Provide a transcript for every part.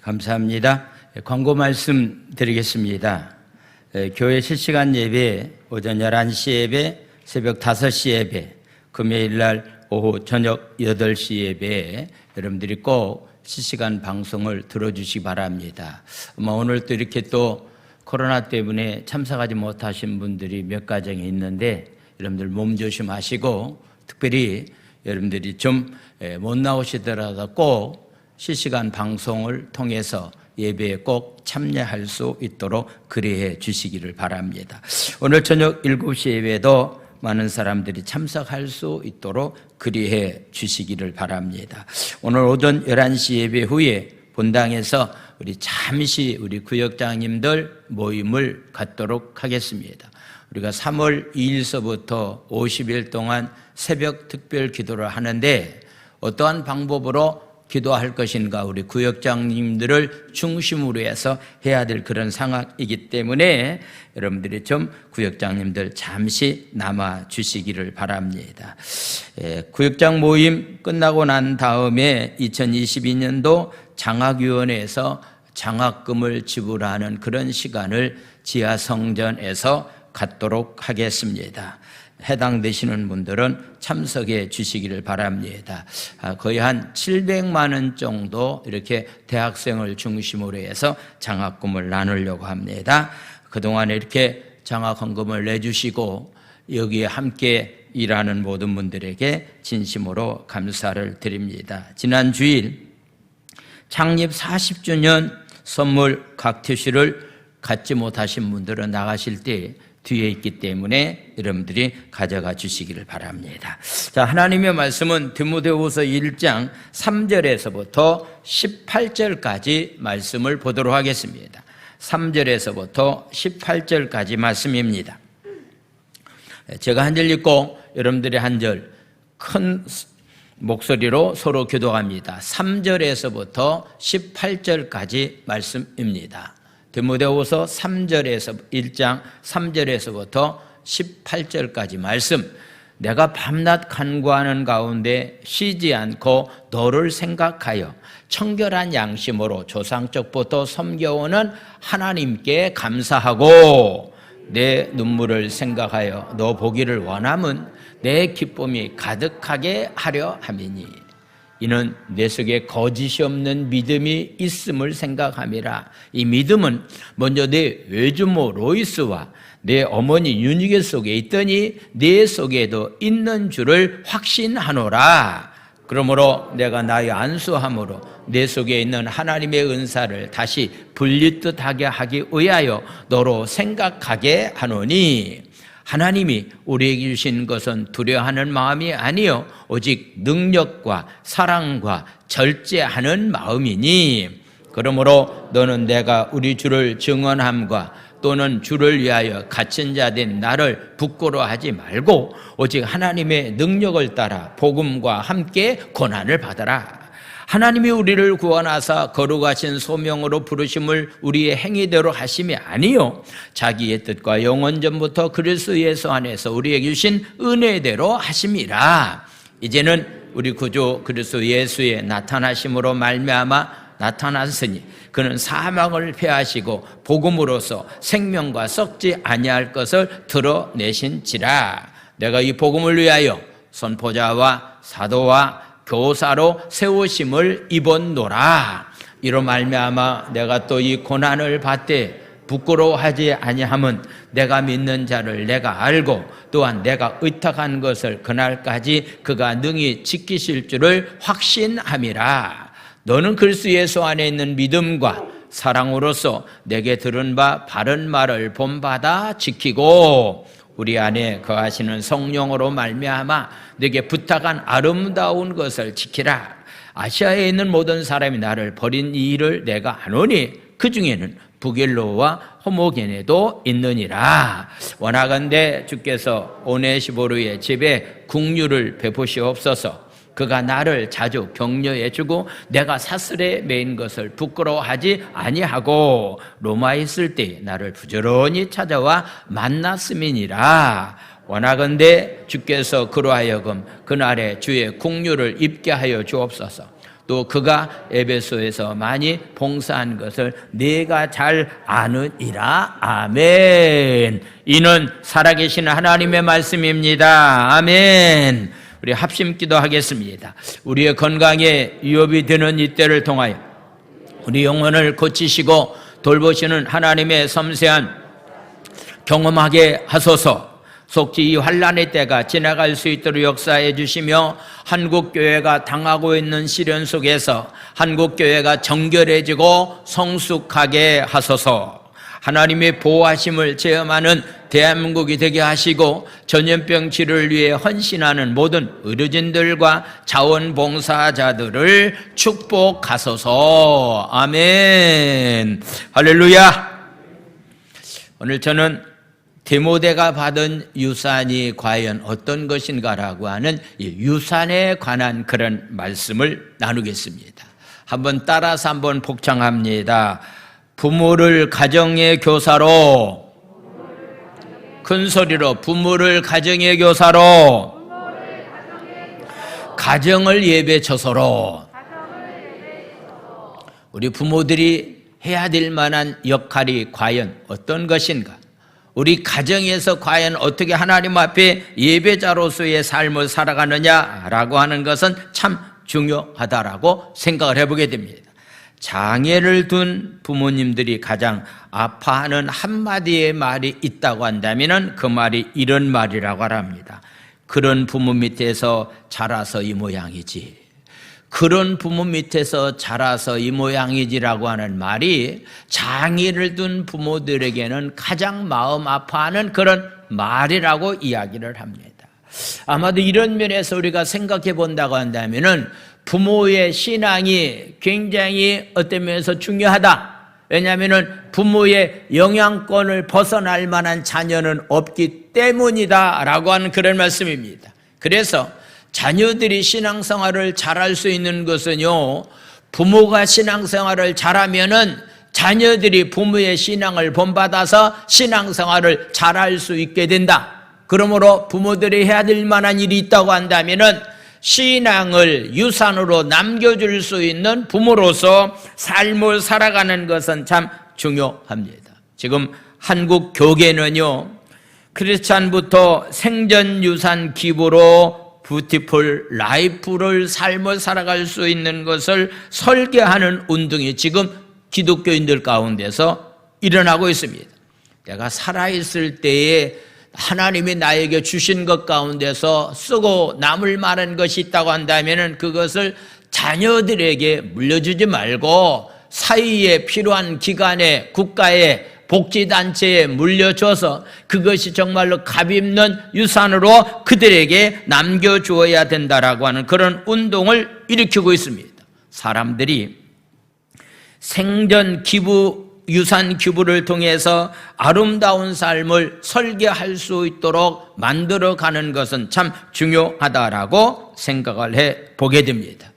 감사합니다. 광고 말씀 드리겠습니다. 교회 실시간 예배 오전 11시 예배, 새벽 5시 예배, 금요일 날 오후 저녁 8시 예배에 여러분들이 꼭 실시간 방송을 들어주시기 바랍니다. 오늘 또 이렇게 또 코로나 때문에 참석하지 못하신 분들이 몇 가정이 있는데 여러분들 몸 조심하시고, 특별히 여러분들이 좀 못 나오시더라도 꼭 실시간 방송을 통해서 예배에 꼭 참여할 수 있도록 그리해 주시기를 바랍니다. 오늘 저녁 7시 예배도 많은 사람들이 참석할 수 있도록 그리해 주시기를 바랍니다. 오늘 오전 11시 예배 후에 본당에서 우리 잠시 우리 구역장님들 모임을 갖도록 하겠습니다. 우리가 3월 2일서부터 50일 동안 새벽 특별 기도를 하는데 어떠한 방법으로 기도할 것인가, 우리 구역장님들을 중심으로 해서 해야 될 그런 상황이기 때문에 여러분들이 좀 구역장님들 잠시 남아 주시기를 바랍니다. 구역장 모임 끝나고 난 다음에 2022년도 장학위원회에서 장학금을 지불하는 그런 시간을 지하성전에서 갖도록 하겠습니다. 해당되시는 분들은 참석해 주시기를 바랍니다. 거의 한 700만 원 정도 이렇게 대학생을 중심으로 해서 장학금을 나누려고 합니다. 그동안에 이렇게 장학헌금을 내주시고 여기에 함께 일하는 모든 분들에게 진심으로 감사를 드립니다. 지난 주일 창립 40주년 선물 각티슈를 갖지 못하신 분들은 나가실 때 뒤에 있기 때문에 여러분들이 가져가 주시기를 바랍니다. 자, 하나님의 말씀은 디모데후서 1장 3절에서부터 18절까지 말씀을 보도록 하겠습니다. 3절에서부터 18절까지 말씀입니다. 제가 한 절 읽고 여러분들이 한 절 큰 목소리로 서로 기도합니다. 3절에서부터 18절까지 말씀입니다. 디모데후서 1장 3절에서부터 18절까지 말씀. 내가 밤낮 간구하는 가운데 쉬지 않고 너를 생각하여 청결한 양심으로 조상적부터 섬겨오는 하나님께 감사하고 내 눈물을 생각하여 너 보기를 원함은 내 기쁨이 가득하게 하려 함이니 이는 내 속에 거짓이 없는 믿음이 있음을 생각함이라. 이 믿음은 먼저 내 외주모 로이스와 내 어머니 유니게 속에 있더니 내 속에도 있는 줄을 확신하노라. 그러므로 내가 나의 안수함으로 내 속에 있는 하나님의 은사를 다시 분리듯하게 하기 위하여 너로 생각하게 하노니, 하나님이 우리에게 주신 것은 두려워하는 마음이 아니요 오직 능력과 사랑과 절제하는 마음이니, 그러므로 너는 내가 우리 주를 증언함과 또는 주를 위하여 갇힌 자 된 나를 부끄러워하지 말고 오직 하나님의 능력을 따라 복음과 함께 고난을 받아라. 하나님이 우리를 구원하사 거룩하신 소명으로 부르심을 우리의 행위대로 하심이 아니요 자기의 뜻과 영원 전부터 그리스도 예수 안에서 우리에게 주신 은혜대로 하심이라. 이제는 우리 구주 그리스도 예수의 나타나심으로 말미암아 나타났으니 그는 사망을 패하시고 복음으로서 생명과 썩지 아니할 것을 드러내신지라. 내가 이 복음을 위하여 선포자와 사도와 교사로 세우심을 입었노라. 이로 말미암아 내가 또 이 고난을 받되 부끄러워하지 아니함은 내가 믿는 자를 내가 알고 또한 내가 의탁한 것을 그날까지 그가 능히 지키실 줄을 확신함이라. 너는 그리스도 예수 안에 있는 믿음과 사랑으로서 내게 들은 바 바른 말을 본받아 지키고 우리 안에 거하시는 성령으로 말미암아 내게 부탁한 아름다운 것을 지키라. 아시아에 있는 모든 사람이 나를 버린 이 일을 내가 아노니 그 중에는 부겔로와 호모게네도 있느니라. 원하건대 주께서 오네시보르의 집에 국류를 베푸시옵소서. 그가 나를 자주 격려해 주고 내가 사슬에 매인 것을 부끄러워하지 아니하고 로마에 있을 때 나를 부지런히 찾아와 만났음이니라. 원하건대 주께서 그로 하여금 그날에 주의 국류를 입게 하여 주옵소서. 또 그가 에베소에서 많이 봉사한 것을 내가 잘 아느니라. 아멘. 이는 살아계신 하나님의 말씀입니다. 아멘. 우리 합심 기도하겠습니다. 우리의 건강에 위협이 되는 이때를 통하여 우리 영혼을 고치시고 돌보시는 하나님의 섬세한 경험하게 하소서. 속히 이 환난의 때가 지나갈 수 있도록 역사해 주시며 한국교회가 당하고 있는 시련 속에서 한국교회가 정결해지고 성숙하게 하소서. 하나님의 보호하심을 체험하는 대한민국이 되게 하시고 전염병 치료를 위해 헌신하는 모든 의료진들과 자원봉사자들을 축복하소서. 아멘. 할렐루야. 오늘 저는 디모데가 받은 유산이 과연 어떤 것인가라고 하는 이 유산에 관한 그런 말씀을 나누겠습니다. 한번 따라서 한번 복창합니다. 부모를 가정의 교사로, 큰 소리로 부모를 가정의 교사로, 가정을 예배처소로. 우리 부모들이 해야 될 만한 역할이 과연 어떤 것인가? 우리 가정에서 과연 어떻게 하나님 앞에 예배자로서의 삶을 살아가느냐라고 하는 것은 참 중요하다라고 생각을 해보게 됩니다. 장애를 둔 부모님들이 가장 아파하는 한마디의 말이 있다고 한다면 그 말이 이런 말이라고 합니다. 그런 부모 밑에서 자라서 이 모양이지. 그런 부모 밑에서 자라서 이 모양이지라고 하는 말이 장애를 둔 부모들에게는 가장 마음 아파하는 그런 말이라고 이야기를 합니다. 아마도 이런 면에서 우리가 생각해 본다고 한다면은 부모의 신앙이 굉장히 어떤 면에서 중요하다. 왜냐하면은 부모의 영향권을 벗어날 만한 자녀는 없기 때문이다라고 하는 그런 말씀입니다. 그래서 자녀들이 신앙생활을 잘할 수 있는 것은요, 부모가 신앙생활을 잘하면은 자녀들이 부모의 신앙을 본받아서 신앙생활을 잘할 수 있게 된다. 그러므로 부모들이 해야 될 만한 일이 있다고 한다면은 신앙을 유산으로 남겨줄 수 있는 부모로서 삶을 살아가는 것은 참 중요합니다. 지금 한국 교계는요, 크리스찬부터 생전유산 기부로 뷰티풀 라이프를 삶을 살아갈 수 있는 것을 설계하는 운동이 지금 기독교인들 가운데서 일어나고 있습니다. 내가 살아있을 때에 하나님이 나에게 주신 것 가운데서 쓰고 남을 만한 것이 있다고 한다면 그것을 자녀들에게 물려주지 말고 사회에 필요한 기관에, 국가에, 복지단체에 물려줘서 그것이 정말로 값있는 유산으로 그들에게 남겨주어야 된다라고 하는 그런 운동을 일으키고 있습니다. 사람들이 생전 기부, 유산 기부를 통해서 아름다운 삶을 설계할 수 있도록 만들어가는 것은 참 중요하다라고 생각을 해 보게 됩니다.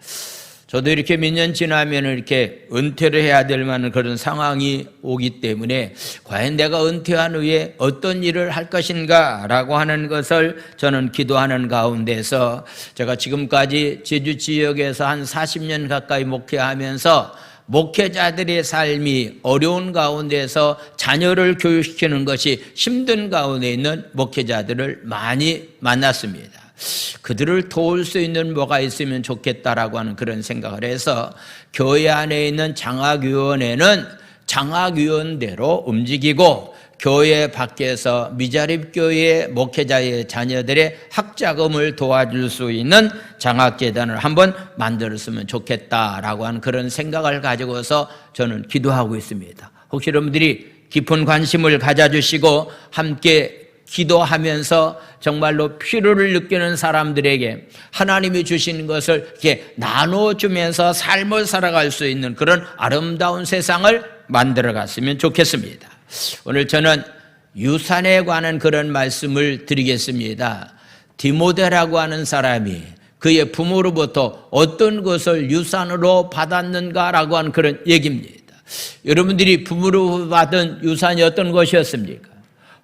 저도 이렇게 몇 년 지나면 이렇게 은퇴를 해야 될 만한 그런 상황이 오기 때문에 과연 내가 은퇴한 후에 어떤 일을 할 것인가라고 하는 것을 저는 기도하는 가운데서 제가 지금까지 제주 지역에서 한 40년 가까이 목회하면서 목회자들의 삶이 어려운 가운데서 자녀를 교육시키는 것이 힘든 가운데 있는 목회자들을 많이 만났습니다. 그들을 도울 수 있는 뭐가 있으면 좋겠다라고 하는 그런 생각을 해서 교회 안에 있는 장학위원회는 장학위원대로 움직이고 교회 밖에서 미자립교회 목회자의 자녀들의 학자금을 도와줄 수 있는 장학재단을 한번 만들었으면 좋겠다라고 하는 그런 생각을 가지고서 저는 기도하고 있습니다. 혹시 여러분들이 깊은 관심을 가져주시고 함께 기도하면서 정말로 필요를 느끼는 사람들에게 하나님이 주신 것을 이렇게 나눠주면서 삶을 살아갈 수 있는 그런 아름다운 세상을 만들어갔으면 좋겠습니다. 오늘 저는 유산에 관한 그런 말씀을 드리겠습니다. 디모데라고 하는 사람이 그의 부모로부터 어떤 것을 유산으로 받았는가라고 하는 그런 얘기입니다. 여러분들이 부모로 받은 유산이 어떤 것이었습니까?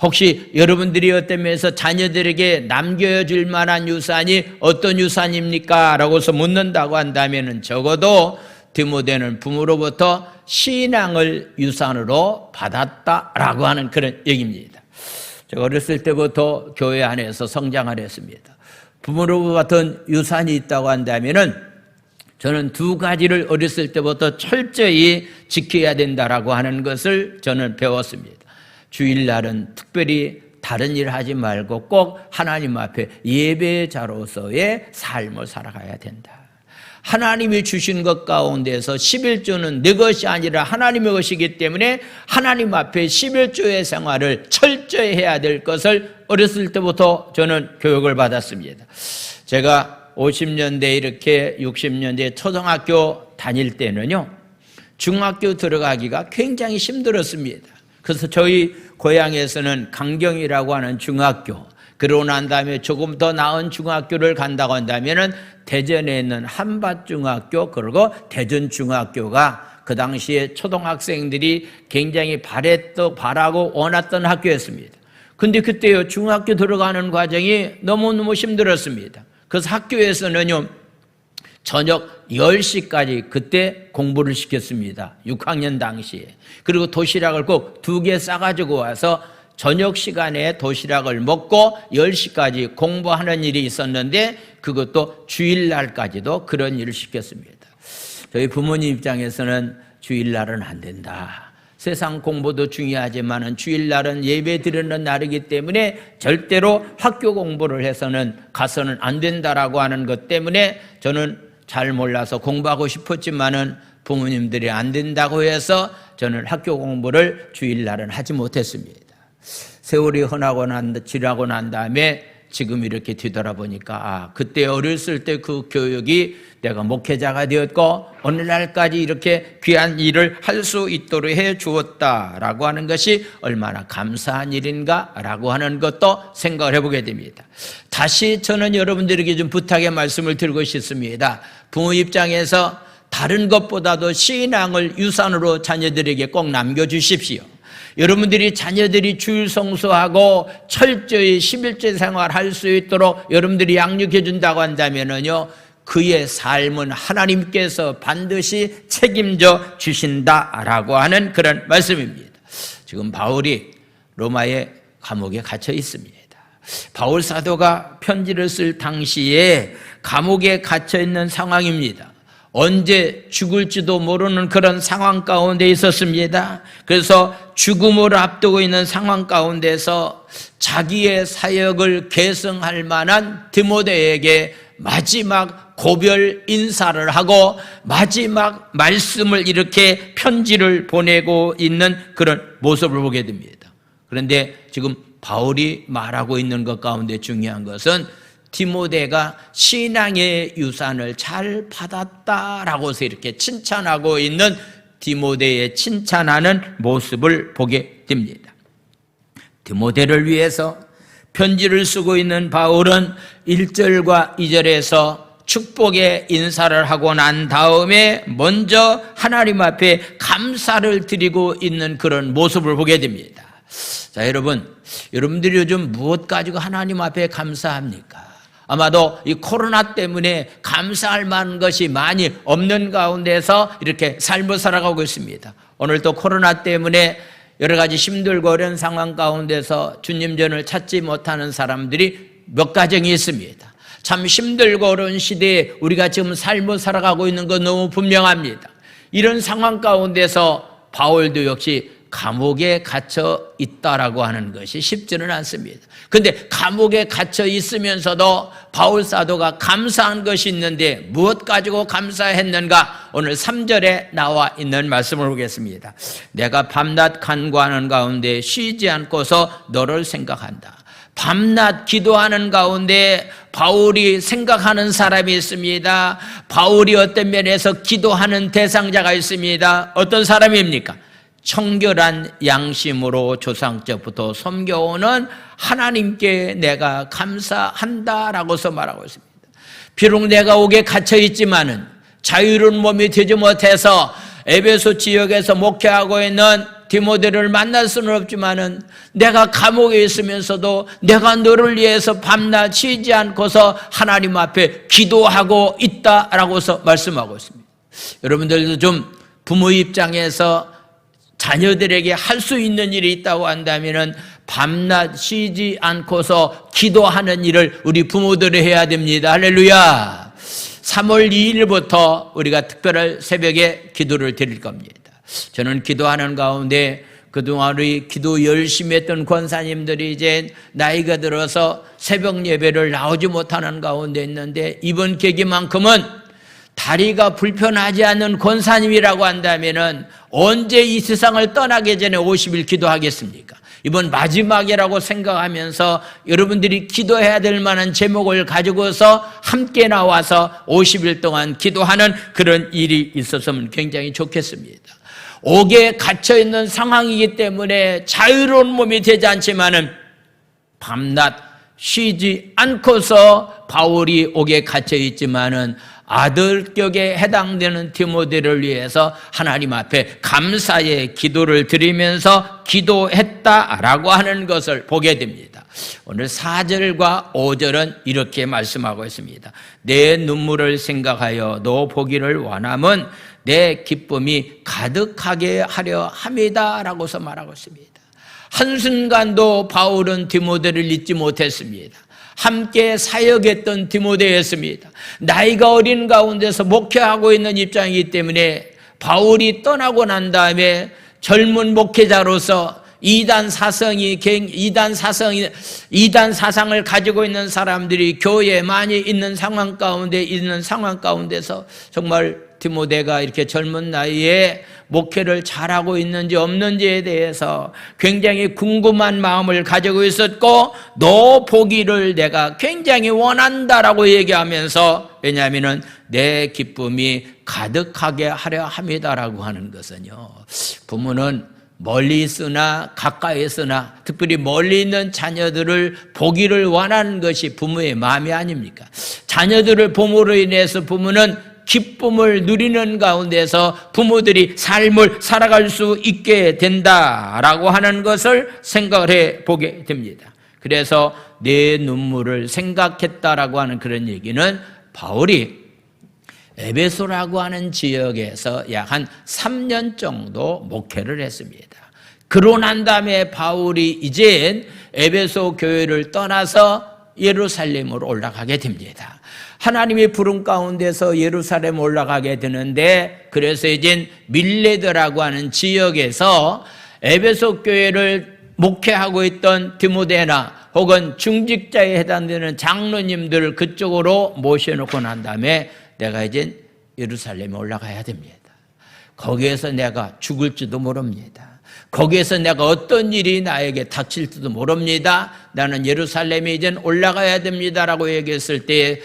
혹시 여러분들이 어떤 면에서 자녀들에게 남겨줄 만한 유산이 어떤 유산입니까? 라고서 묻는다고 한다면 적어도 디모데는 부모로부터 신앙을 유산으로 받았다라고 하는 그런 얘기입니다. 제가 어렸을 때부터 교회 안에서 성장을 했습니다. 부모로부터 받은 유산이 있다고 한다면은 저는 두 가지를 어렸을 때부터 철저히 지켜야 된다라고 하는 것을 저는 배웠습니다. 주일날은 특별히 다른 일 하지 말고 꼭 하나님 앞에 예배자로서의 삶을 살아가야 된다. 하나님이 주신 것 가운데서 11조는 내 것이 아니라 하나님의 것이기 때문에 하나님 앞에 11조의 생활을 철저히 해야 될 것을 어렸을 때부터 저는 교육을 받았습니다. 제가 50년대 이렇게 60년대 초등학교 다닐 때는요, 중학교 들어가기가 굉장히 힘들었습니다. 그래서 저희 고향에서는 강경이라고 하는 중학교, 그러고 난 다음에 조금 더 나은 중학교를 간다고 한다면은 대전에 있는 한밭중학교, 그리고 대전중학교가 그 당시에 초등학생들이 굉장히 바라고 원했던 학교였습니다. 근데 그때요, 중학교 들어가는 과정이 너무너무 힘들었습니다. 그래서 학교에서는요, 저녁 10시까지 그때 공부를 시켰습니다. 6학년 당시에. 그리고 도시락을 꼭 2개 싸가지고 와서 저녁 시간에 도시락을 먹고 10시까지 공부하는 일이 있었는데 그것도 주일날까지도 그런 일을 시켰습니다. 저희 부모님 입장에서는 주일날은 안 된다. 세상 공부도 중요하지만 주일날은 예배 드리는 날이기 때문에 절대로 학교 공부를 해서는 가서는 안 된다라고 하는 것 때문에 저는 잘 몰라서 공부하고 싶었지만은 부모님들이 안 된다고 해서 저는 학교 공부를 주일날은 하지 못했습니다. 세월이 지나고 난 다음에 지금 이렇게 뒤돌아보니까 그때 어렸을 때 그 교육이 내가 목회자가 되었고 오늘날까지 이렇게 귀한 일을 할 수 있도록 해 주었다라고 하는 것이 얼마나 감사한 일인가라고 하는 것도 생각을 해보게 됩니다. 다시 저는 여러분들에게 좀 부탁의 말씀을 드리고 싶습니다. 부모 입장에서 다른 것보다도 신앙을 유산으로 자녀들에게 꼭 남겨주십시오. 여러분들이 자녀들이 주일 성수하고 철저히 11조 생활할 수 있도록 여러분들이 양육해 준다고 한다면요, 그의 삶은 하나님께서 반드시 책임져 주신다라고 하는 그런 말씀입니다. 지금 바울이 로마의 감옥에 갇혀 있습니다. 바울 사도가 편지를 쓸 당시에 감옥에 갇혀 있는 상황입니다. 언제 죽을지도 모르는 그런 상황 가운데 있었습니다. 그래서 죽음을 앞두고 있는 상황 가운데서 자기의 사역을 계승할 만한 디모데에게 마지막 고별 인사를 하고 마지막 말씀을 이렇게 편지를 보내고 있는 그런 모습을 보게 됩니다. 그런데 지금 바울이 말하고 있는 것 가운데 중요한 것은 디모데가 신앙의 유산을 잘 받았다라고 해서 이렇게 칭찬하고 있는 디모데의 칭찬하는 모습을 보게 됩니다. 디모데를 위해서 편지를 쓰고 있는 바울은 1절과 2절에서 축복의 인사를 하고 난 다음에 먼저 하나님 앞에 감사를 드리고 있는 그런 모습을 보게 됩니다. 자, 여러분들이 요즘 무엇 가지고 하나님 앞에 감사합니까? 아마도 이 코로나 때문에 감사할 만한 것이 많이 없는 가운데서 이렇게 삶을 살아가고 있습니다. 오늘 또 코로나 때문에 여러 가지 힘들고 어려운 상황 가운데서 주님 전을 찾지 못하는 사람들이 몇 가정이 있습니다. 참 힘들고 어려운 시대에 우리가 지금 삶을 살아가고 있는 건 너무 분명합니다. 이런 상황 가운데서 바울도 역시 감옥에 갇혀 있다라고 하는 것이 쉽지는 않습니다. 그런데 감옥에 갇혀 있으면서도 바울 사도가 감사한 것이 있는데 무엇 가지고 감사했는가? 오늘 3절에 나와 있는 말씀을 보겠습니다. 내가 밤낮 간구하는 가운데 쉬지 않고서 너를 생각한다. 밤낮 기도하는 가운데 바울이 생각하는 사람이 있습니다. 바울이 어떤 면에서 기도하는 대상자가 있습니다. 어떤 사람입니까? 청결한 양심으로 조상적부터 섬겨오는 하나님께 내가 감사한다라고서 말하고 있습니다. 비록 내가 옥에 갇혀 있지만은 자유로운 몸이 되지 못해서 에베소 지역에서 목회하고 있는 디모데를 만날 수는 없지만은 내가 감옥에 있으면서도 내가 너를 위해서 밤낮 쉬지 않고서 하나님 앞에 기도하고 있다라고서 말씀하고 있습니다. 여러분들도 좀 부모 입장에서 자녀들에게 할 수 있는 일이 있다고 한다면은 밤낮 쉬지 않고서 기도하는 일을 우리 부모들이 해야 됩니다. 할렐루야. 3월 2일부터 우리가 특별한 새벽에 기도를 드릴 겁니다. 저는 기도하는 가운데 그동안 우리 기도 열심히 했던 권사님들이 이제 나이가 들어서 새벽 예배를 나오지 못하는 가운데 있는데, 이번 계기만큼은 다리가 불편하지 않는 권사님이라고 한다면은 언제 이 세상을 떠나기 전에 50일 기도하겠습니까? 이번 마지막이라고 생각하면서 여러분들이 기도해야 될 만한 제목을 가지고서 함께 나와서 50일 동안 기도하는 그런 일이 있었으면 굉장히 좋겠습니다. 옥에 갇혀있는 상황이기 때문에 자유로운 몸이 되지 않지만은 밤낮 쉬지 않고서 바울이 옥에 갇혀있지만은 아들격에 해당되는 디모데를 위해서 하나님 앞에 감사의 기도를 드리면서 기도했다라고 하는 것을 보게 됩니다. 오늘 4절과 5절은 이렇게 말씀하고 있습니다. 내 눈물을 생각하여 너 보기를 원함은 내 기쁨이 가득하게 하려 함이다라고서 말하고 있습니다. 한순간도 바울은 디모데를 잊지 못했습니다. 함께 사역했던 디모데였습니다. 나이가 어린 가운데서 목회하고 있는 입장이기 때문에 바울이 떠나고 난 다음에 젊은 목회자로서 이단 사상을 가지고 있는 사람들이 교회에 많이 있는 상황 가운데서 정말 디모데가 이렇게 젊은 나이에 목회를 잘하고 있는지 없는지에 대해서 굉장히 궁금한 마음을 가지고 있었고, 너 보기를 내가 굉장히 원한다라고 얘기하면서, 왜냐하면 내 기쁨이 가득하게 하려 함이다라고 하는 것은요, 부모는 멀리 있으나 가까이 있으나 특별히 멀리 있는 자녀들을 보기를 원하는 것이 부모의 마음이 아닙니까? 자녀들을 부모로 인해서 부모는 기쁨을 누리는 가운데서 부모들이 삶을 살아갈 수 있게 된다라고 하는 것을 생각을 해보게 됩니다. 그래서 내 눈물을 생각했다라고 하는 그런 얘기는 바울이 에베소라고 하는 지역에서 약 한 3년 정도 목회를 했습니다. 그러고 난 다음에 바울이 이제 에베소 교회를 떠나서 예루살렘으로 올라가게 됩니다. 하나님의 부름 가운데서 예루살렘 올라가게 되는데, 그래서 이제 밀레드라고 하는 지역에서 에베소 교회를 목회하고 있던 디모데나 혹은 중직자에 해당되는 장로님들을 그쪽으로 모셔놓고 난 다음에 내가 이제 예루살렘에 올라가야 됩니다. 거기에서 내가 죽을지도 모릅니다. 거기에서 내가 어떤 일이 나에게 닥칠지도 모릅니다. 나는 예루살렘에 이제 올라가야 됩니다라고 얘기했을 때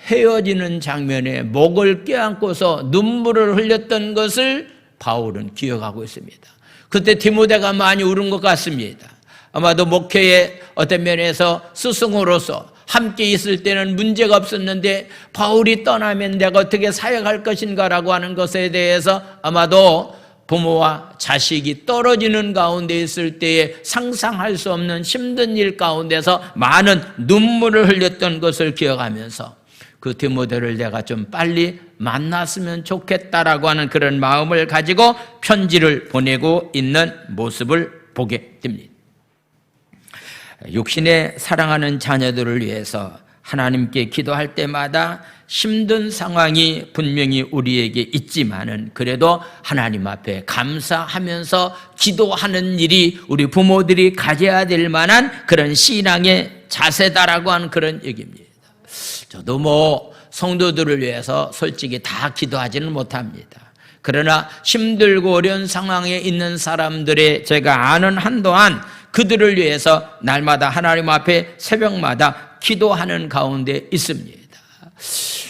헤어지는 장면에 목을 껴안고서 눈물을 흘렸던 것을 바울은 기억하고 있습니다. 그때 디모데가 많이 울은 것 같습니다. 아마도 목회의 어떤 면에서 스승으로서 함께 있을 때는 문제가 없었는데 바울이 떠나면 내가 어떻게 사역할 것인가라고 하는 것에 대해서 아마도 부모와 자식이 떨어지는 가운데 있을 때에 상상할 수 없는 힘든 일 가운데서 많은 눈물을 흘렸던 것을 기억하면서 그 디모데를 내가 좀 빨리 만났으면 좋겠다라고 하는 그런 마음을 가지고 편지를 보내고 있는 모습을 보게 됩니다. 육신에 사랑하는 자녀들을 위해서 하나님께 기도할 때마다 힘든 상황이 분명히 우리에게 있지만은 그래도 하나님 앞에 감사하면서 기도하는 일이 우리 부모들이 가져야 될 만한 그런 신앙의 자세다라고 하는 그런 얘기입니다. 저도 성도들을 위해서 솔직히 다 기도하지는 못합니다. 그러나 힘들고 어려운 상황에 있는 사람들의 제가 아는 한동안 그들을 위해서 날마다 하나님 앞에 새벽마다 기도하는 가운데 있습니다.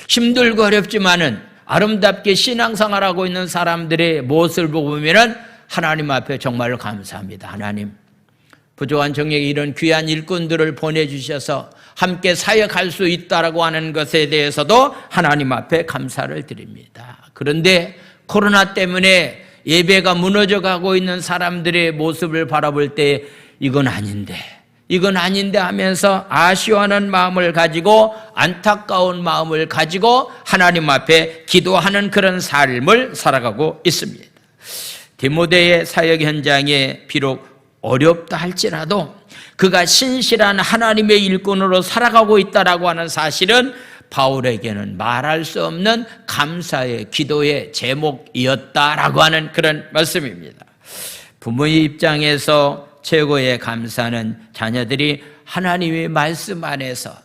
힘들고 어렵지만은 아름답게 신앙생활하고 있는 사람들의 모습을 보면은 하나님 앞에 정말로 감사합니다. 하나님, 부족한 정예에 이런 귀한 일꾼들을 보내주셔서 함께 사역할 수 있다라고 하는 것에 대해서도 하나님 앞에 감사를 드립니다. 그런데 코로나 때문에 예배가 무너져 가고 있는 사람들의 모습을 바라볼 때 이건 아닌데 하면서 아쉬워하는 마음을 가지고 안타까운 마음을 가지고 하나님 앞에 기도하는 그런 삶을 살아가고 있습니다. 디모데의 사역 현장에 비록 어렵다 할지라도 그가 신실한 하나님의 일꾼으로 살아가고 있다라고 하는 사실은 바울에게는 말할 수 없는 감사의 기도의 제목이었다라고 하는 그런 말씀입니다. 부모의 입장에서 최고의 감사는 자녀들이 하나님의 말씀 안에서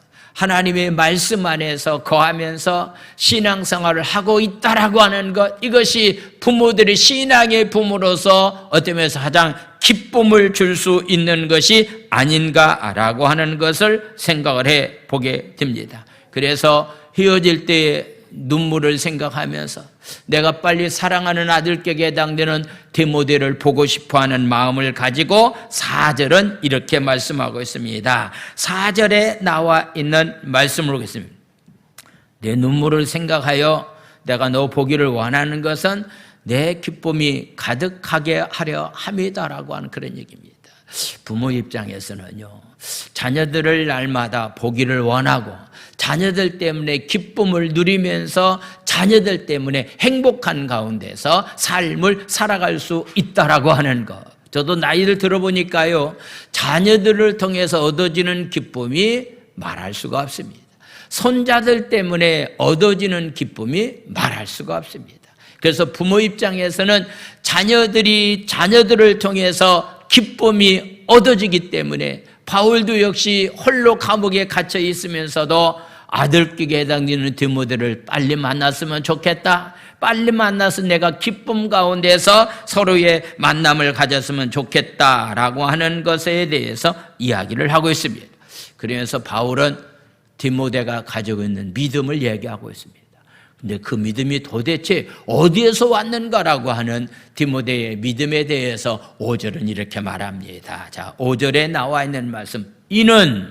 거하면서 신앙생활을 하고 있다라고 하는 것, 이것이 부모들이 신앙의 부모로서 어떤 면에서 가장 기쁨을 줄 수 있는 것이 아닌가라고 하는 것을 생각을 해 보게 됩니다. 그래서 헤어질 때의 눈물을 생각하면서 내가 빨리 사랑하는 아들께 해당되는 디모데를 보고 싶어하는 마음을 가지고 4절은 이렇게 말씀하고 있습니다. 4절에 나와 있는 말씀을 보겠습니다. 내 눈물을 생각하여 내가 너 보기를 원하는 것은 내 기쁨이 가득하게 하려 함이다라고 하는 그런 얘기입니다. 부모 입장에서는요, 자녀들을 날마다 보기를 원하고 자녀들 때문에 기쁨을 누리면서 자녀들 때문에 행복한 가운데서 삶을 살아갈 수 있다라고 하는 것. 저도 나이를 들어보니까요, 자녀들을 통해서 얻어지는 기쁨이 말할 수가 없습니다. 손자들 때문에 얻어지는 기쁨이 말할 수가 없습니다. 그래서 부모 입장에서는 자녀들을 통해서 기쁨이 얻어지기 때문에 바울도 역시 홀로 감옥에 갇혀 있으면서도 아들에게 해당되는 디모데를 빨리 만났으면 좋겠다. 빨리 만나서 내가 기쁨 가운데서 서로의 만남을 가졌으면 좋겠다라고 하는 것에 대해서 이야기를 하고 있습니다. 그러면서 바울은 디모데가 가지고 있는 믿음을 얘기하고 있습니다. 근데 그 믿음이 도대체 어디에서 왔는가라고 하는 디모데의 믿음에 대해서 5절은 이렇게 말합니다. 자, 5절에 나와 있는 말씀. 이는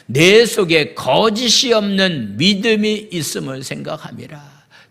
내 속에 거짓이 없는 믿음이 있음을 생각함이라.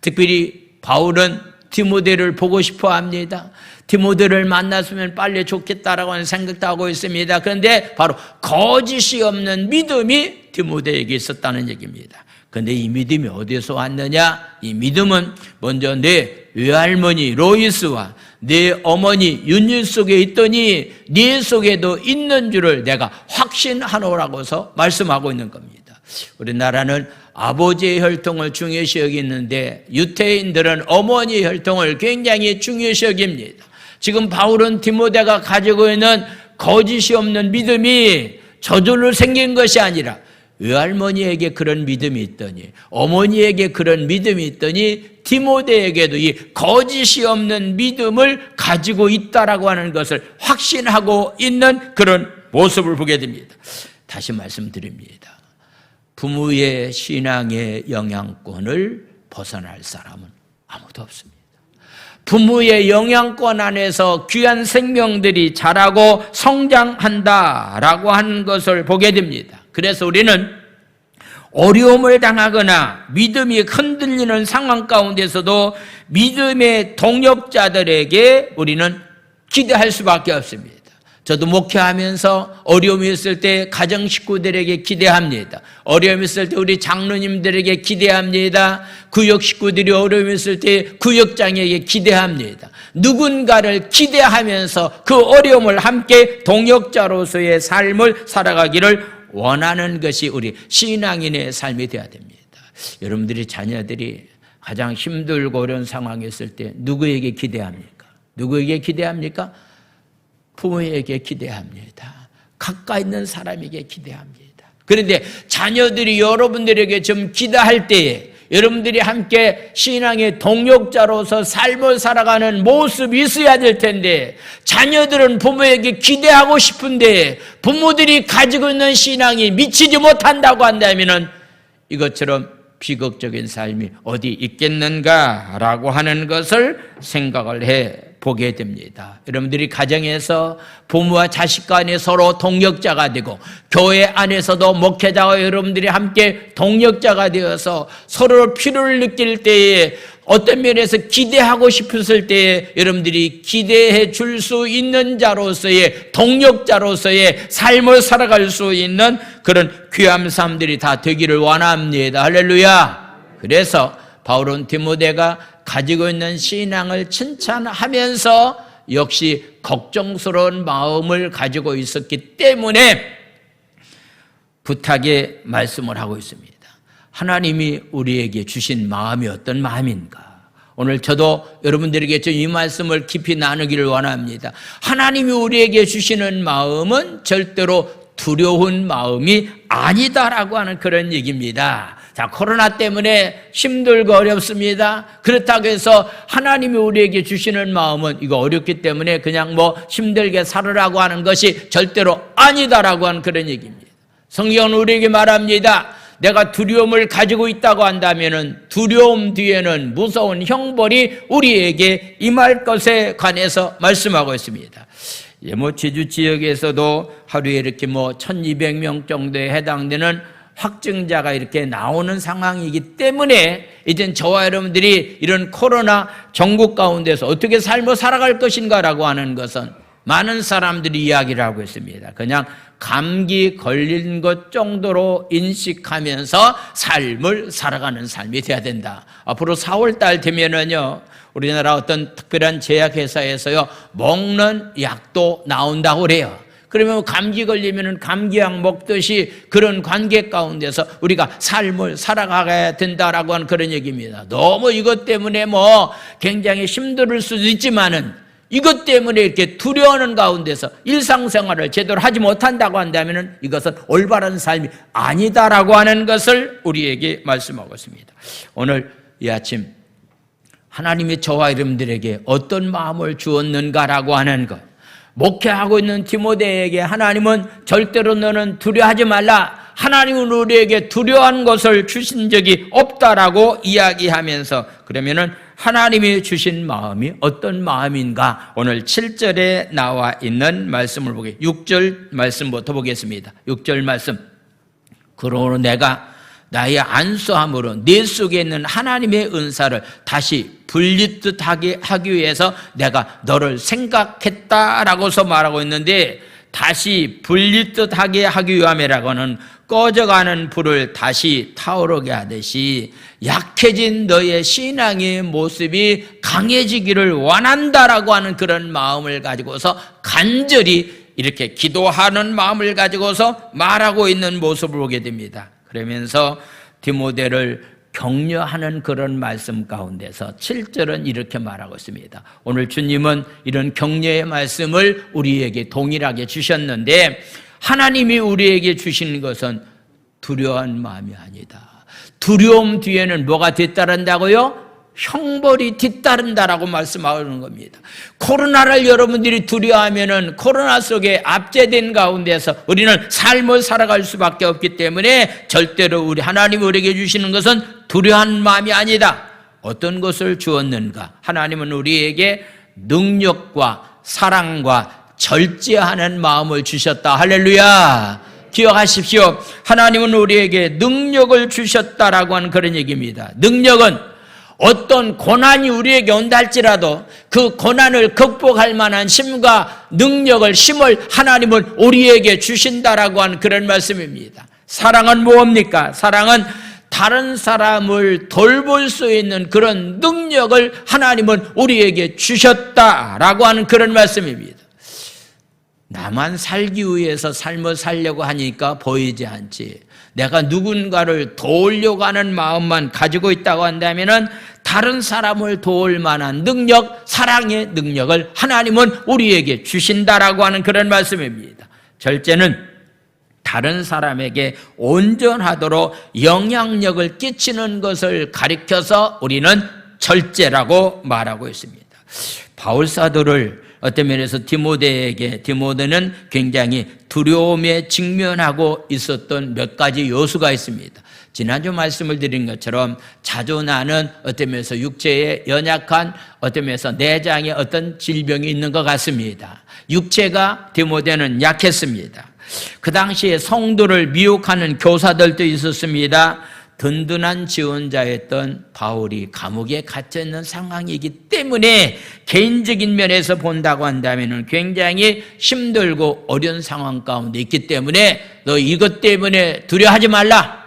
특별히 바울은 디모데를 보고 싶어 합니다. 디모데를 만났으면 빨리 좋겠다라고 하는 생각도 하고 있습니다. 그런데 바로 거짓이 없는 믿음이 디모데에게 있었다는 얘기입니다. 그런데 이 믿음이 어디서 왔느냐? 이 믿음은 먼저 내 외할머니 로이스와 내 어머니 윤율 속에 있더니 네 속에도 있는 줄을 내가 확신하노라고서 말씀하고 있는 겁니다. 우리나라는 아버지의 혈통을 중요시 여기는데 유태인들은 어머니의 혈통을 굉장히 중요시 여깁니다. 지금 바울은 디모데가 가지고 있는 거짓이 없는 믿음이 저절로 생긴 것이 아니라 외할머니에게 그런 믿음이 있더니 어머니에게 그런 믿음이 있더니 디모데에게도 이 거짓이 없는 믿음을 가지고 있다라고 하는 것을 확신하고 있는 그런 모습을 보게 됩니다. 다시 말씀드립니다. 부모의 신앙의 영향권을 벗어날 사람은 아무도 없습니다. 부모의 영향권 안에서 귀한 생명들이 자라고 성장한다라고 하는 것을 보게 됩니다. 그래서 우리는 어려움을 당하거나 믿음이 흔들리는 상황 가운데서도 믿음의 동역자들에게 우리는 기대할 수밖에 없습니다. 저도 목회하면서 어려움이 있을 때 가정 식구들에게 기대합니다. 어려움이 있을 때 우리 장로님들에게 기대합니다. 구역 식구들이 어려움이 있을 때 구역장에게 기대합니다. 누군가를 기대하면서 그 어려움을 함께 동역자로서의 삶을 살아가기를 원하는 것이 우리 신앙인의 삶이 되어야 됩니다. 여러분들이 자녀들이 가장 힘들고 어려운 상황에 있을 때 누구에게 기대합니까? 누구에게 기대합니까? 부모에게 기대합니다. 가까이 있는 사람에게 기대합니다. 그런데 자녀들이 여러분들에게 좀 기대할 때에 여러분들이 함께 신앙의 동역자로서 삶을 살아가는 모습이 있어야 될 텐데 자녀들은 부모에게 기대하고 싶은데 부모들이 가지고 있는 신앙이 미치지 못한다고 한다면 이것처럼 비극적인 삶이 어디 있겠는가라고 하는 것을 생각을 해 보게 됩니다. 여러분들이 가정에서 부모와 자식 간에 서로 동역자가 되고 교회 안에서도 목회자와 여러분들이 함께 동역자가 되어서 서로 필요를 느낄 때에 어떤 면에서 기대하고 싶었을 때에 여러분들이 기대해 줄 수 있는 자로서의 동력자로서의 삶을 살아갈 수 있는 그런 귀한 삶들이 다 되기를 원합니다. 할렐루야. 그래서 바울은 디모데가 가지고 있는 신앙을 칭찬하면서 역시 걱정스러운 마음을 가지고 있었기 때문에 부탁의 말씀을 하고 있습니다. 하나님이 우리에게 주신 마음이 어떤 마음인가? 오늘 저도 여러분들에게 이 말씀을 깊이 나누기를 원합니다. 하나님이 우리에게 주시는 마음은 절대로 두려운 마음이 아니다라고 하는 그런 얘기입니다. 자, 코로나 때문에 힘들고 어렵습니다. 그렇다고 해서 하나님이 우리에게 주시는 마음은 이거 어렵기 때문에 그냥 힘들게 살으라고 하는 것이 절대로 아니다라고 하는 그런 얘기입니다. 성경은 우리에게 말합니다. 내가 두려움을 가지고 있다고 한다면 두려움 뒤에는 무서운 형벌이 우리에게 임할 것에 관해서 말씀하고 있습니다. 제주 지역에서도 하루에 이렇게 1200명 정도에 해당되는 확진자가 이렇게 나오는 상황이기 때문에 이젠 저와 여러분들이 이런 코로나 전국 가운데서 어떻게 삶을 살아갈 것인가라고 하는 것은 많은 사람들이 이야기를 하고 있습니다. 그냥 감기 걸린 것 정도로 인식하면서 삶을 살아가는 삶이 돼야 된다. 앞으로 4월 달 되면은요, 우리나라 어떤 특별한 제약회사에서요, 먹는 약도 나온다고 그래요. 그러면 감기 걸리면은 감기약 먹듯이 그런 관계 가운데서 우리가 삶을 살아가야 된다라고 하는 그런 얘기입니다. 너무 이것 때문에 굉장히 힘들 수도 있지만은 이것 때문에 이렇게 두려워하는 가운데서 일상생활을 제대로 하지 못한다고 한다면 이것은 올바른 삶이 아니다라고 하는 것을 우리에게 말씀하고 있습니다. 오늘 이 아침 하나님이 저와 여러분들에게 어떤 마음을 주었는가라고 하는 것, 목회하고 있는 디모데에게 하나님은 절대로 너는 두려워하지 말라, 하나님은 우리에게 두려워한 것을 주신 적이 없다라고 이야기하면서, 그러면은 하나님이 주신 마음이 어떤 마음인가? 오늘 7절에 나와 있는 말씀을 6절 말씀부터 보겠습니다. 6절 말씀. 그러므로 내가 나의 안수함으로 네 속에 있는 하나님의 은사를 다시 불리듯 하기 위해서 내가 너를 생각했다라고서 말하고 있는데, 다시 불리듯 하게 하기 위함이라고는 꺼져가는 불을 다시 타오르게 하듯이 약해진 너의 신앙의 모습이 강해지기를 원한다라고 하는 그런 마음을 가지고서 간절히 이렇게 기도하는 마음을 가지고서 말하고 있는 모습을 보게 됩니다. 그러면서 디모데를 격려하는 그런 말씀 가운데서 7절은 이렇게 말하고 있습니다. 오늘 주님은 이런 격려의 말씀을 우리에게 동일하게 주셨는데, 하나님이 우리에게 주시는 것은 두려운 마음이 아니다. 두려움 뒤에는 뭐가 뒤따른다고요? 형벌이 뒤따른다라고 말씀하는 겁니다. 코로나를 여러분들이 두려워하면은 코로나 속에 압제된 가운데서 우리는 삶을 살아갈 수밖에 없기 때문에 절대로 우리 하나님이 우리에게 주시는 것은 두려워한 마음이 아니다. 어떤 것을 주었는가? 하나님은 우리에게 능력과 사랑과 절제하는 마음을 주셨다. 할렐루야. 기억하십시오. 하나님은 우리에게 능력을 주셨다라고 하는 그런 얘기입니다. 능력은 어떤 고난이 우리에게 온다 할지라도 그 고난을 극복할 만한 힘과 능력을, 힘을 하나님은 우리에게 주신다라고 하는 그런 말씀입니다. 사랑은 뭡니까? 사랑은 다른 사람을 돌볼 수 있는 그런 능력을 하나님은 우리에게 주셨다라고 하는 그런 말씀입니다. 나만 살기 위해서 삶을 살려고 하니까 보이지 않지. 내가 누군가를 도우려고 하는 마음만 가지고 있다고 한다면은 다른 사람을 도울 만한 능력, 사랑의 능력을 하나님은 우리에게 주신다라고 하는 그런 말씀입니다. 절제는 다른 사람에게 온전하도록 영향력을 끼치는 것을 가리켜서 우리는 절제라고 말하고 있습니다. 바울 사도를 어떤 면에서 디모데는 굉장히 두려움에 직면하고 있었던 몇 가지 요소가 있습니다. 지난주 말씀을 드린 것처럼 자주 나는 어떤 면에서 육체에 연약한, 어떤 면에서 내장에 어떤 질병이 있는 것 같습니다. 육체가 디모데는 약했습니다. 그 당시에 성도를 미혹하는 교사들도 있었습니다. 든든한 지원자였던 바울이 감옥에 갇혀 있는 상황이기 때문에 개인적인 면에서 본다고 한다면 굉장히 힘들고 어려운 상황 가운데 있기 때문에 너 이것 때문에 두려워하지 말라.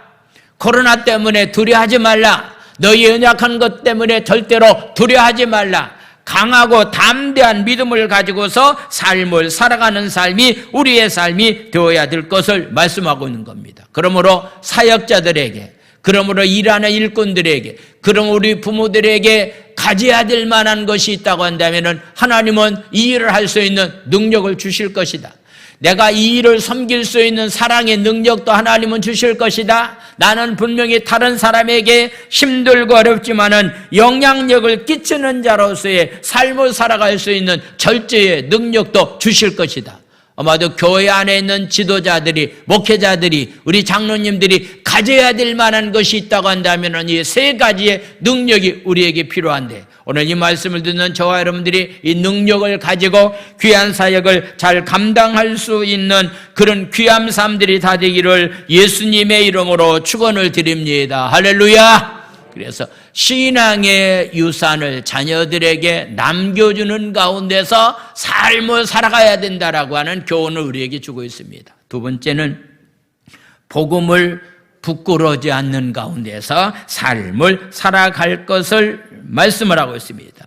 코로나 때문에 두려워하지 말라. 너희 연약한 것 때문에 절대로 두려워하지 말라. 강하고 담대한 믿음을 가지고서 삶을 살아가는 삶이 우리의 삶이 되어야 될 것을 말씀하고 있는 겁니다. 그러므로 사역자들에게, 그러므로 일하는 일꾼들에게, 그럼 우리 부모들에게 가져야 될 만한 것이 있다고 한다면 하나님은 이 일을 할 수 있는 능력을 주실 것이다. 내가 이 일을 섬길 수 있는 사랑의 능력도 하나님은 주실 것이다. 나는 분명히 다른 사람에게 힘들고 어렵지만은 영향력을 끼치는 자로서의 삶을 살아갈 수 있는 절제의 능력도 주실 것이다. 아마도 교회 안에 있는 지도자들이, 목회자들이, 우리 장로님들이 가져야 될 만한 것이 있다고 한다면 이 세 가지의 능력이 우리에게 필요한데, 오늘 이 말씀을 듣는 저와 여러분들이 이 능력을 가지고 귀한 사역을 잘 감당할 수 있는 그런 귀한 삶들이 다 되기를 예수님의 이름으로 축원을 드립니다. 할렐루야. 그래서 신앙의 유산을 자녀들에게 남겨주는 가운데서 삶을 살아가야 된다라고 하는 교훈을 우리에게 주고 있습니다. 두 번째는 복음을 부끄러워하지 않는 가운데서 삶을 살아갈 것을 말씀을 하고 있습니다.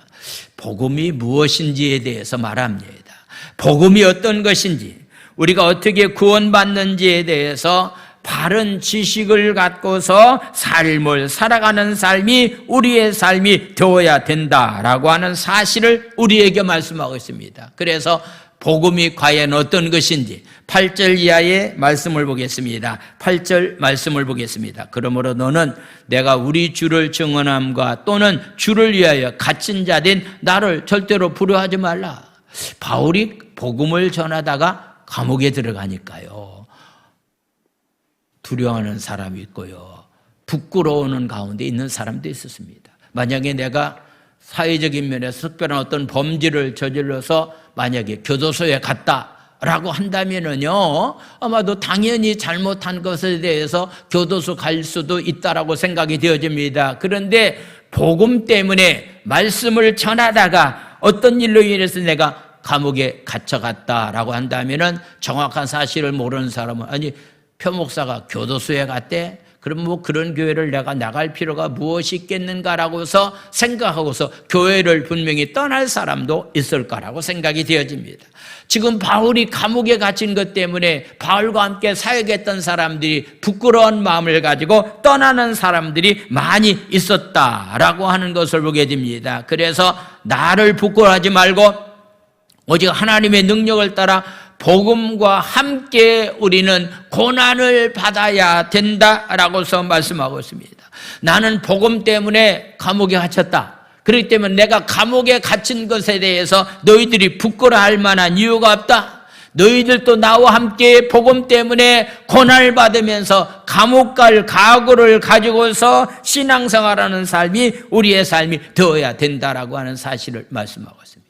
복음이 무엇인지에 대해서 말합니다. 복음이 어떤 것인지, 우리가 어떻게 구원받는지에 대해서 바른 지식을 갖고서 삶을 살아가는 삶이 우리의 삶이 되어야 된다라고 하는 사실을 우리에게 말씀하고 있습니다. 그래서 복음이 과연 어떤 것인지 8절 이하의 말씀을 보겠습니다. 8절 말씀을 보겠습니다. 그러므로 너는 내가 우리 주를 증언함과 또는 주를 위하여 갇힌 자된 나를 절대로 부러워하지 말라. 바울이 복음을 전하다가 감옥에 들어가니까요, 두려워하는 사람이 있고요, 부끄러워하는 가운데 있는 사람도 있었습니다. 만약에 내가 사회적인 면에서 특별한 어떤 범죄를 저질러서 만약에 교도소에 갔다라고 한다면은요, 아마도 당연히 잘못한 것에 대해서 교도소 갈 수도 있다라고 생각이 되어집니다. 그런데 복음 때문에 말씀을 전하다가 어떤 일로 인해서 내가 감옥에 갇혀갔다라고 한다면은 정확한 사실을 모르는 사람은, 아니 표목사가 교도소에 갔대? 그럼 뭐 그런 교회를 내가 나갈 필요가 무엇이 있겠는가라고서 생각하고서 교회를 분명히 떠날 사람도 있을 거라고 생각이 되어집니다. 지금 바울이 감옥에 갇힌 것 때문에 바울과 함께 사역했던 사람들이 부끄러운 마음을 가지고 떠나는 사람들이 많이 있었다라고 하는 것을 보게 됩니다. 그래서 나를 부끄러워하지 말고 오직 하나님의 능력을 따라 복음과 함께 우리는 고난을 받아야 된다라고서 말씀하고 있습니다. 나는 복음 때문에 감옥에 갇혔다. 그렇기 때문에 내가 감옥에 갇힌 것에 대해서 너희들이 부끄러워할 만한 이유가 없다. 너희들도 나와 함께 복음 때문에 고난을 받으면서 감옥 갈 각오를 가지고서 신앙생활하는 삶이 우리의 삶이 되어야 된다라고 하는 사실을 말씀하고 있습니다.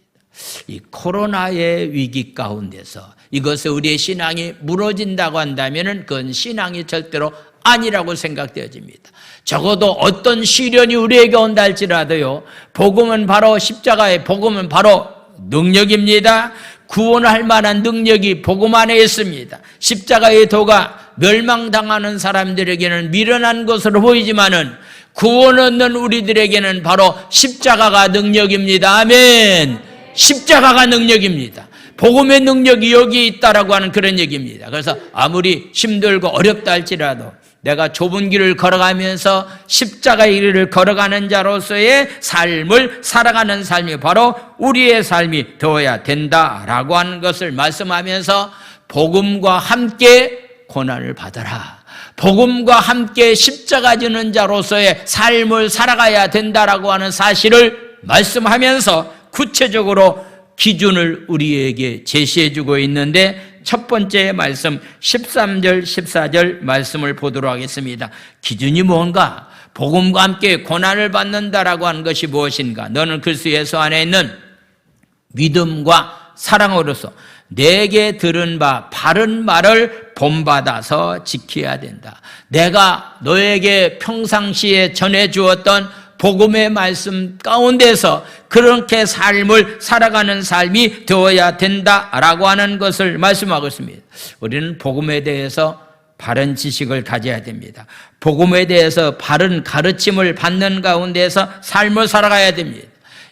이 코로나의 위기 가운데서 이것에 우리의 신앙이 무너진다고 한다면 그건 신앙이 절대로 아니라고 생각되어집니다. 적어도 어떤 시련이 우리에게 온다 할지라도요, 복음은 바로 십자가의 복음은 바로 능력입니다. 구원할 만한 능력이 복음 안에 있습니다. 십자가의 도가 멸망당하는 사람들에게는 미련한 것으로 보이지만은 구원 얻는 우리들에게는 바로 십자가가 능력입니다. 아멘. 십자가가 능력입니다. 복음의 능력이 여기 있다라고 하는 그런 얘기입니다. 그래서 아무리 힘들고 어렵다 할지라도 내가 좁은 길을 걸어가면서 십자가의 길을 걸어가는 자로서의 삶을 살아가는 삶이 바로 우리의 삶이 되어야 된다라고 하는 것을 말씀하면서 복음과 함께 고난을 받아라. 복음과 함께 십자가 지는 자로서의 삶을 살아가야 된다라고 하는 사실을 말씀하면서 구체적으로 기준을 우리에게 제시해주고 있는데 첫 번째 말씀 13절 14절 말씀을 보도록 하겠습니다. 기준이 뭔가? 복음과 함께 고난을 받는다라고 하는 것이 무엇인가? 너는 그리스도 예수 안에 있는 믿음과 사랑으로서 내게 들은 바 바른 말을 본받아서 지켜야 된다. 내가 너에게 평상시에 전해주었던 복음의 말씀 가운데서 그렇게 삶을 살아가는 삶이 되어야 된다라고 하는 것을 말씀하고 있습니다. 우리는 복음에 대해서 바른 지식을 가져야 됩니다. 복음에 대해서 바른 가르침을 받는 가운데서 삶을 살아가야 됩니다.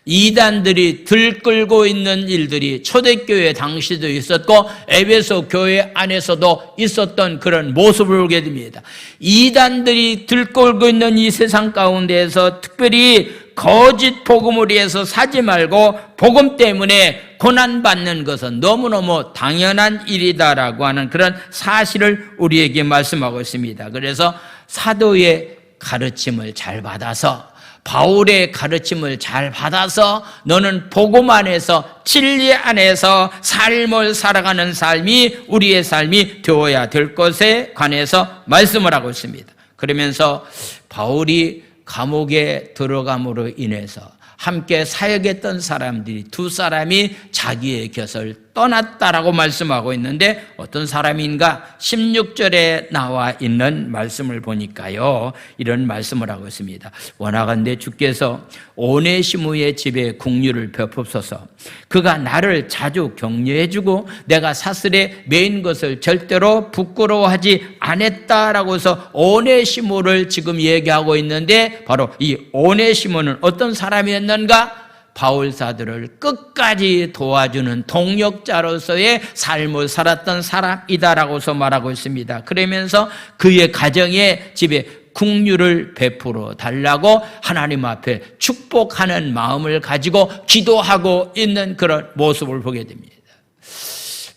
이단들이 들끓고 있는 일들이 초대교회 당시도 있었고 에베소 교회 안에서도 있었던 그런 모습을 보게 됩니다. 이단들이 들끓고 있는 이 세상 가운데에서 특별히 거짓 복음을 위해서 사지 말고 복음 때문에 고난받는 것은 너무너무 당연한 일이다라고 하는 그런 사실을 우리에게 말씀하고 있습니다. 그래서 사도의 가르침을 잘 받아서, 바울의 가르침을 잘 받아서 너는 복음 안에서, 진리 안에서 삶을 살아가는 삶이 우리의 삶이 되어야 될 것에 관해서 말씀을 하고 있습니다. 그러면서 바울이 감옥에 들어감으로 인해서 함께 사역했던 사람들이 두 사람이 자기의 곁을 떠났다라고 말씀하고 있는데 어떤 사람인가? 16절에 나와 있는 말씀을 보니까요, 이런 말씀을 하고 있습니다. 원하건대 주께서 오네시모의 집에 국류를 베푸소서. 그가 나를 자주 격려해주고 내가 사슬에 매인 것을 절대로 부끄러워하지 않았다라고 해서 오네시모를 지금 얘기하고 있는데, 바로 이 오네시모는 어떤 사람이었는가? 바울 사도를 끝까지 도와주는 동역자로서의 삶을 살았던 사람이다라고서 말하고 있습니다. 그러면서 그의 가정의 집에 국류를 베풀어 달라고 하나님 앞에 축복하는 마음을 가지고 기도하고 있는 그런 모습을 보게 됩니다.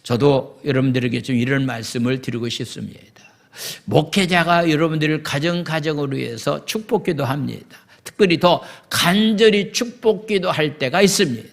저도 여러분들에게 좀 이런 말씀을 드리고 싶습니다. 목회자가 여러분들을 가정으로 위해서 축복기도 합니다. 특별히 더 간절히 축복기도 할 때가 있습니다.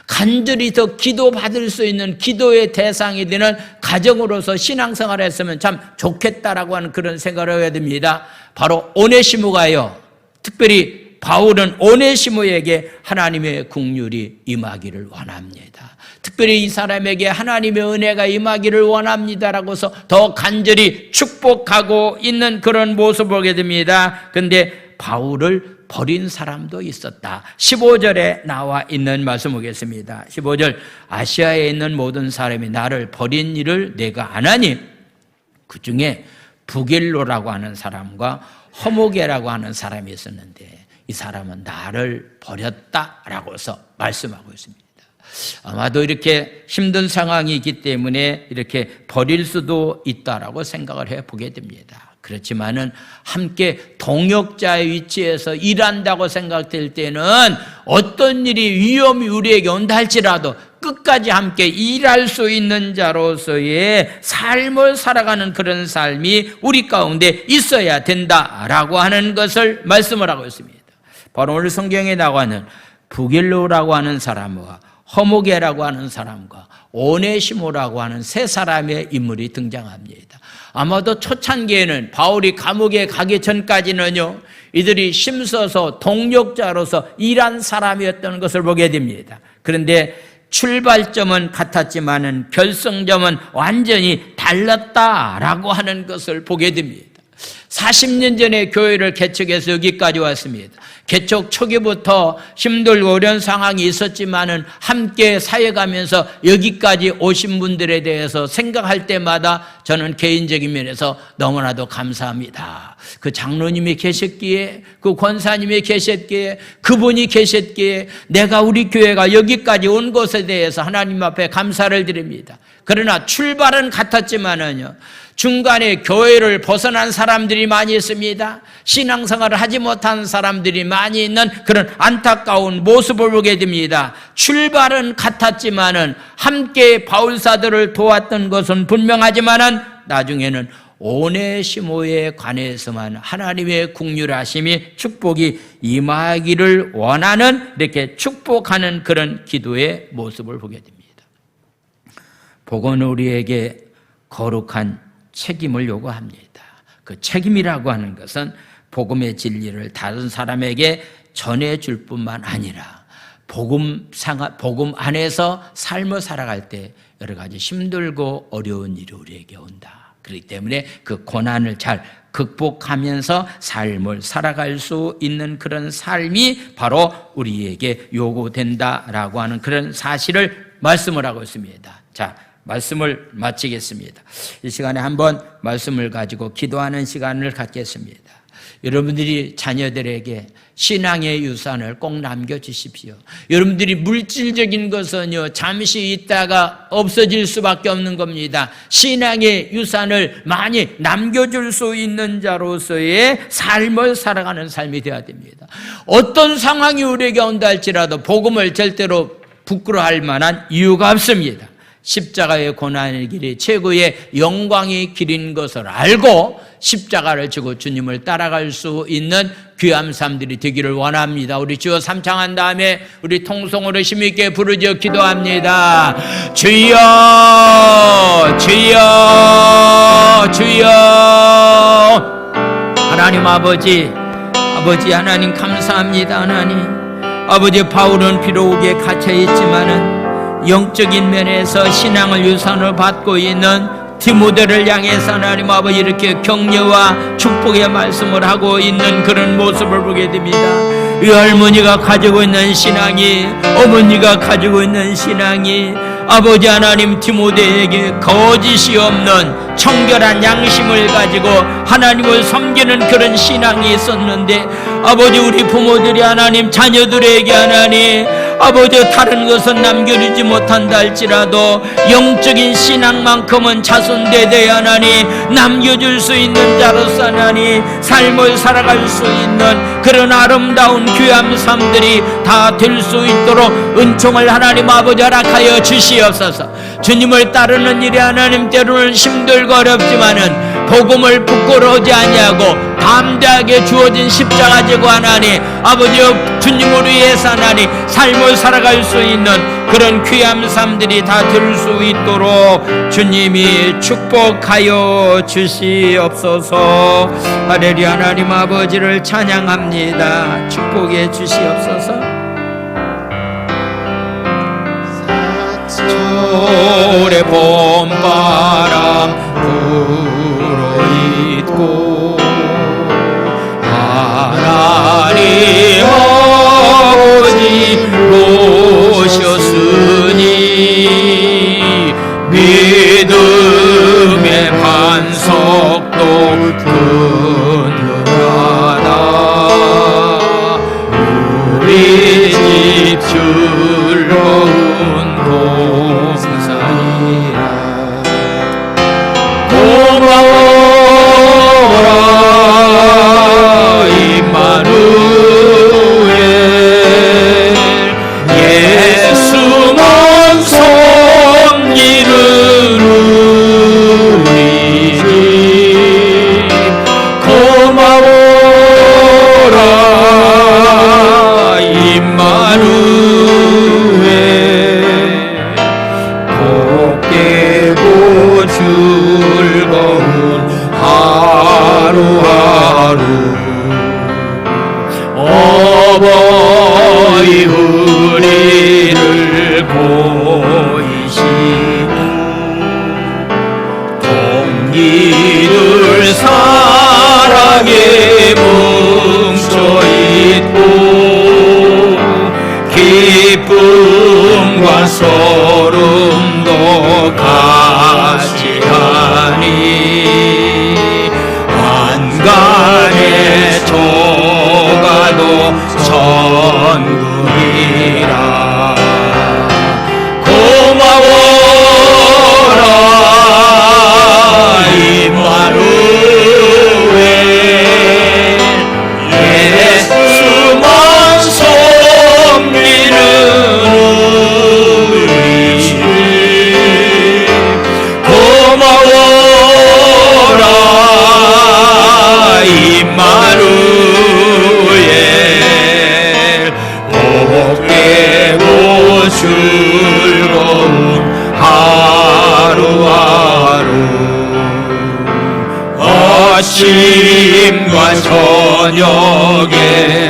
간절히 더 기도받을 수 있는 기도의 대상이 되는 가정으로서 신앙생활을 했으면 참 좋겠다라고 하는 그런 생각을 해야 됩니다. 바로 오네시모가요, 특별히 바울은 오네시모에게 하나님의 긍휼이 임하기를 원합니다. 특별히 이 사람에게 하나님의 은혜가 임하기를 원합니다라고 해서 더 간절히 축복하고 있는 그런 모습을 보게 됩니다. 그런데 바울을 버린 사람도 있었다. 15절에 나와 있는 말씀 보겠습니다. 15절, 아시아에 있는 모든 사람이 나를 버린 일을 내가 안 하니 그 중에 부길로라고 하는 사람과 허모게라고 하는 사람이 있었는데 이 사람은 나를 버렸다라고 해서 말씀하고 있습니다. 아마도 이렇게 힘든 상황이 있기 때문에 이렇게 버릴 수도 있다라고 생각을 해보게 됩니다. 그렇지만은 함께 동역자의 위치에서 일한다고 생각될 때는 어떤 일이 위험이 우리에게 온다 할지라도 끝까지 함께 일할 수 있는 자로서의 삶을 살아가는 그런 삶이 우리 가운데 있어야 된다라고 하는 것을 말씀을 하고 있습니다. 바로 오늘 성경에 나와는 부길로라고 하는 사람과 허모게라고 하는 사람과 오네시모라고 하는 세 사람의 인물이 등장합니다. 아마도 초창기에는 바울이 감옥에 가기 전까지는요, 이들이 힘써서 동역자로서 일한 사람이었던 것을 보게 됩니다. 그런데 출발점은 같았지만은 결성점은 완전히 달랐다라고 하는 것을 보게 됩니다. 40년 전에 교회를 개척해서 여기까지 왔습니다. 개척 초기부터 힘들고 어려운 상황이 있었지만은 함께 사역하면서 여기까지 오신 분들에 대해서 생각할 때마다 저는 개인적인 면에서 너무나도 감사합니다. 그 장로님이 계셨기에, 그 권사님이 계셨기에, 그분이 계셨기에 내가 우리 교회가 여기까지 온 것에 대해서 하나님 앞에 감사를 드립니다. 그러나 출발은 같았지만은요, 중간에 교회를 벗어난 사람들이 많이 있습니다. 신앙생활을 하지 못한 사람들이 많이 있는 그런 안타까운 모습을 보게 됩니다. 출발은 같았지만은 함께 바울사도를 도왔던 것은 분명하지만은 나중에는 오네시모에 관해서만 하나님의 긍휼하심이 축복이 임하기를 원하는, 이렇게 축복하는 그런 기도의 모습을 보게 됩니다. 복음은 우리에게 거룩한 책임을 요구합니다. 그 책임이라고 하는 것은 복음의 진리를 다른 사람에게 전해줄 뿐만 아니라 복음 안에서 삶을 살아갈 때 여러 가지 힘들고 어려운 일이 우리에게 온다. 그렇기 때문에 그 고난을 잘 극복하면서 삶을 살아갈 수 있는 그런 삶이 바로 우리에게 요구된다라고 하는 그런 사실을 말씀을 하고 있습니다. 자, 말씀을 마치겠습니다. 이 시간에 한번 말씀을 가지고 기도하는 시간을 갖겠습니다. 여러분들이 자녀들에게 신앙의 유산을 꼭 남겨주십시오. 여러분들이 물질적인 것은요, 잠시 있다가 없어질 수밖에 없는 겁니다. 신앙의 유산을 많이 남겨줄 수 있는 자로서의 삶을 살아가는 삶이 되어야 됩니다. 어떤 상황이 우리에게 온다 할지라도 복음을 절대로 부끄러워할 만한 이유가 없습니다. 십자가의 고난의 길이 최고의 영광의 길인 것을 알고 십자가를 지고 주님을 따라갈 수 있는 귀한 삶들이 되기를 원합니다. 우리 주여 삼창한 다음에 우리 통성으로 힘있게 부르짖어 기도합니다. 주여 주여 주여. 하나님 아버지 하나님 감사합니다. 하나님 아버지, 바울은 비록 옥에 갇혀 있지만은 영적인 면에서 신앙을 유산을 받고 있는 디모데를 향해서 하나님 아버지 이렇게 격려와 축복의 말씀을 하고 있는 그런 모습을 보게 됩니다. 이 할머니가 가지고 있는 신앙이, 어머니가 가지고 있는 신앙이 아버지 하나님 디모데에게 거짓이 없는 청결한 양심을 가지고 하나님을 섬기는 그런 신앙이 있었는데, 아버지 우리 부모들이 하나님 자녀들에게 하나님 아버지 다른 것은 남겨주지 못한다 할지라도 영적인 신앙만큼은 자손대대에 하나님 남겨줄 수 있는 자로서 하나님 삶을 살아갈 수 있는 그런 아름다운 귀한 삶들이 다 될 수 있도록 은총을 하나님 아버지 허락하여 주시옵소서. 주님을 따르는 일이 하나님 때로는 힘들고 어렵지만은 복음을 부끄러워하지 아니하고 담대하게 주어진 십자가 지고 하나님 아버지 주님을 위해서 하나님 삶을 살아갈 수 있는 그런 귀한 삶들이 다 될 수 있도록 주님이 축복하여 주시옵소서. 할렐루야. 하나님 아버지를 찬양합니다. 축복해 주시옵소서. 서울의 봄바람 불어있고 하나님 아버지 오셨으니 믿음의 반석도 든든하다. 우리 집 즐거운 동산이라. 고마워라 임마누엘, 예수만 섬기는 우리 집. 고마워라 임마누엘, 복되고 즐거운 하루하루. 어버이 우리를 보이시고 동기들 사랑에 뭉쳐있고 기쁨과 소름도 같이하니 만간의 조가도 천국이라. 고마워라 임마누엘, 예수만 섬기는 우리 집. 고마워라 임마누엘, 복되고 즐거운 하루하루. 아침과 저녁에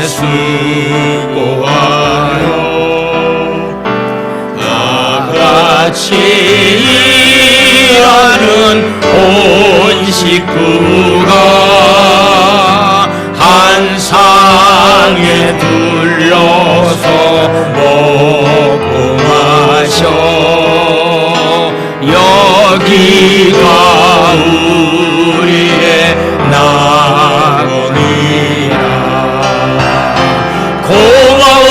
수고하여 식구가 한 상에 둘러서 먹고 마셔 여기가 우리의 낙원이라 고마워라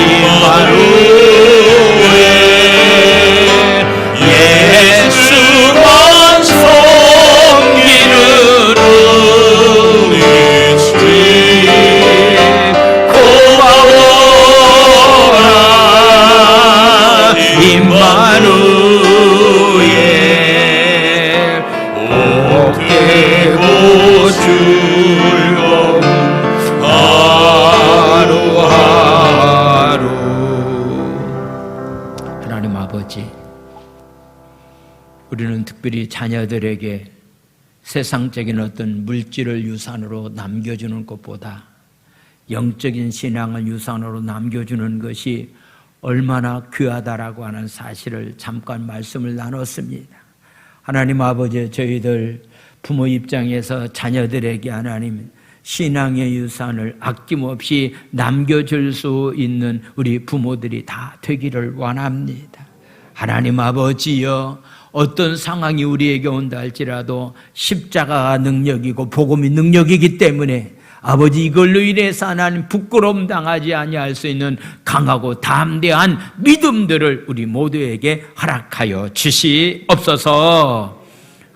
임마누엘 예수만 섬기는 우리 주 고마워라 임마누엘 복되고 즐거운 하루하루. 하나님 아버지, 우리는 특별히 자녀들에게 세상적인 어떤 물질을 유산으로 남겨주는 것보다 영적인 신앙을 유산으로 남겨주는 것이 얼마나 귀하다라고 하는 사실을 잠깐 말씀을 나눴습니다. 하나님 아버지, 저희들 부모 입장에서 자녀들에게 하나님 신앙의 유산을 아낌없이 남겨줄 수 있는 우리 부모들이 다 되기를 원합니다. 하나님 아버지여, 어떤 상황이 우리에게 온다 할지라도 십자가가 능력이고 복음이 능력이기 때문에 아버지, 이걸로 인해서 하나님 부끄러움 당하지 아니할 수 있는 강하고 담대한 믿음들을 우리 모두에게 허락하여 주시옵소서.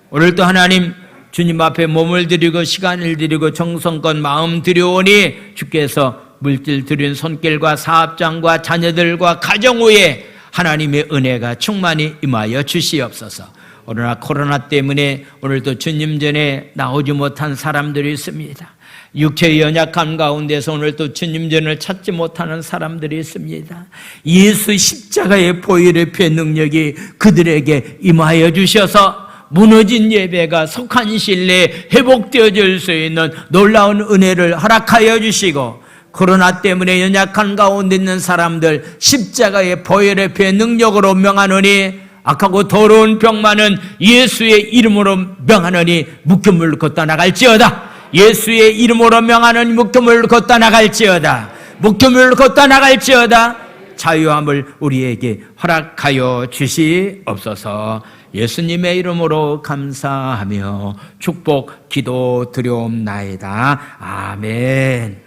오늘도 하나님 주님 앞에 몸을 드리고 시간을 드리고 정성껏 마음 드려오니 주께서 물질 드린 손길과 사업장과 자녀들과 가정 위에 하나님의 은혜가 충만히 임하여 주시옵소서. 오늘날 코로나 때문에 오늘도 주님 전에 나오지 못한 사람들이 있습니다. 육체의 연약함 가운데서 오늘 또 주님 전을 찾지 못하는 사람들이 있습니다. 예수 십자가의 보혈의 피 능력이 그들에게 임하여 주셔서 무너진 예배가 속한 신뢰에 회복되어질 수 있는 놀라운 은혜를 허락하여 주시고, 코로나 때문에 연약한 가운데 있는 사람들 십자가의 보혈의 피의 능력으로 명하노니 악하고 더러운 병만은 예수의 이름으로 명하노니 묶임을 걷다 나갈지어다. 예수의 이름으로 명하는 묶임을 걷다 나갈지어다. 묶임을 걷다 나갈지어다. 자유함을 우리에게 허락하여 주시옵소서. 예수님의 이름으로 감사하며 축복 기도 드려옵나이다. 아멘.